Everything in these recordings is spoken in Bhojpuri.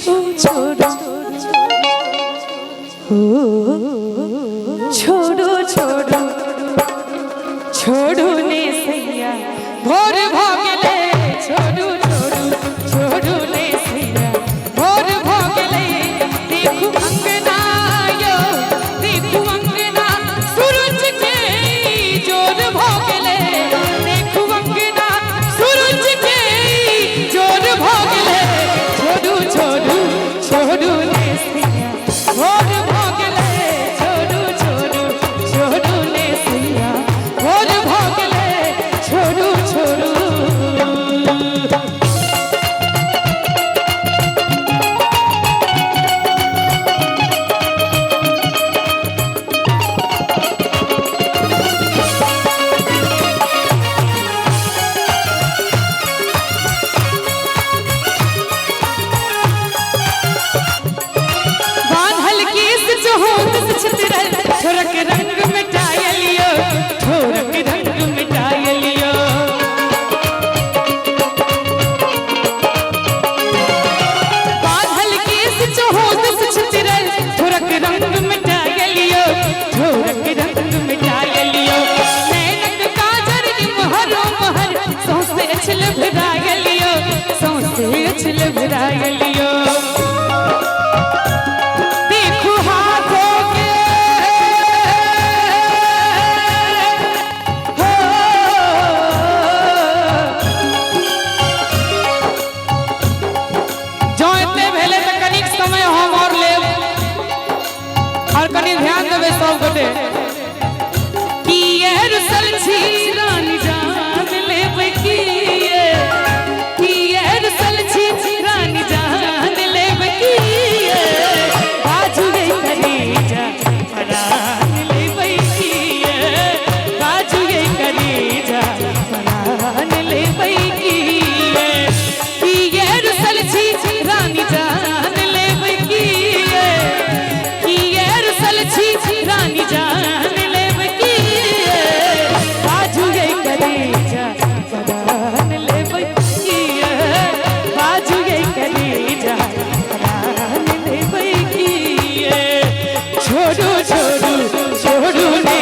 छोड़ो छोड़ो छोड़ो छोड़ो छोड़ो ने सैया भोर भागले छोड़ो छोड़ो छोड़ो ने सैया भोर भागले देखो अंगना यो देखो अंगना सूरज के जोर भागले देखो अंगना सूरज के जोर भागले छोड़ो छोड़ो छोड़ो ने सैया भोर भागले छोड़ो छोड़ो छोड़ो ने सैया भोर भागले छोड़ो छोड़ो छोरक रंग मिटाय लियो छोरक रंग मिटाय लियो बांधल केस चहोद छतिरल छोरक रंग मिटाय लियो छोरक रंग मिटाय लियो नैनक काजर निमहरो महर सौसे अछल भराय लियो सौसे अछल भराय लियो ध्यान देवे सब गोटे कि रुसल छी रानी जान लेबै कि रुसल छी रानी जान लेबै कि बाजू गे कलेजा परान लेबै कि बाजू गे कलेजा परान लेबै कि रुसल छी रानी जान लेबै कि रानी जान लेबै कि बाजू गे कलेजा परान लेबै कि बाजू गे कलेजा परान लेबै कि छोड़ो छोड़ो छोड़ो ने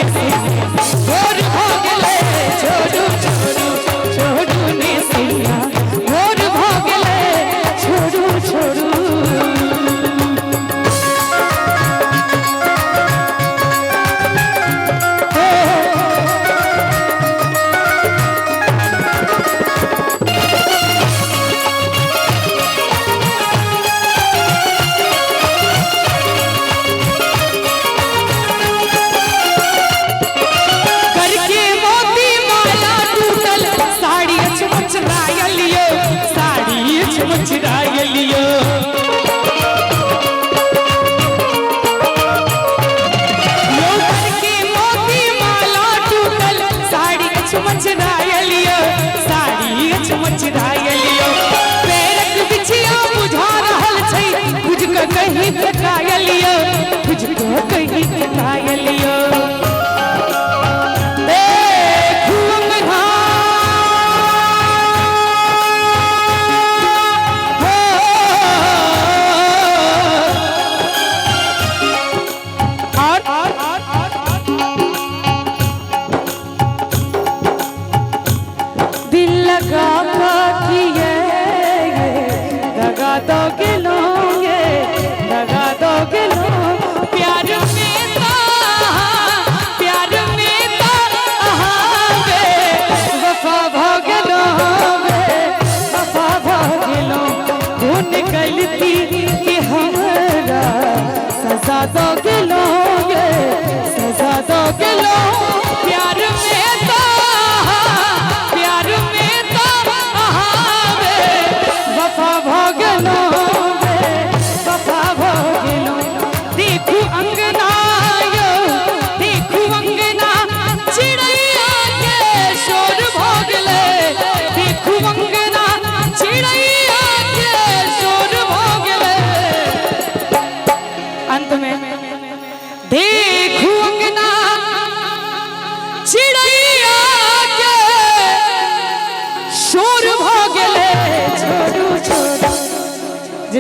भोर भागले छोड़ो छोड़ो छोड़ो ने सैया भोर भागले छोड़ो छोड़ो चुराय लियो के मोती माला टूटल साड़ी चुराय लियो साड़ी चुराय लियो पैरक बिछिया बुझा रहल छै तुझको कहीं फेकाय लियो तुझको कहीं फेकाय लियो सजा दोगे लोगे सजा दोगे लो प्यार में तो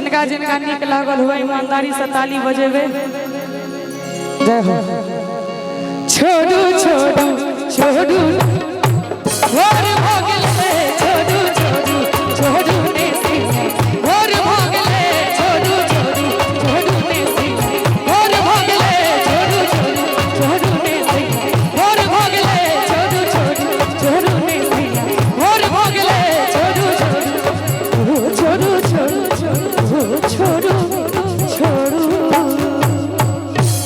जिनका जिनका नीक लागल हुआ ईमानदारी से ताली बजेबे। जय हो। छोड़ू छोड़ू छोड़ू भोर हो गेले छोड़ू छोड़ू छोड़ू ने सिंह भोर हो गेले छोड़ू छोड़ू छोड़ू ने सिंह भोर हो गेले छोड़ू छोड़ू छोड़ू ने सिंह भोर हो गेले छोड़ू छोड़ू छोड़ू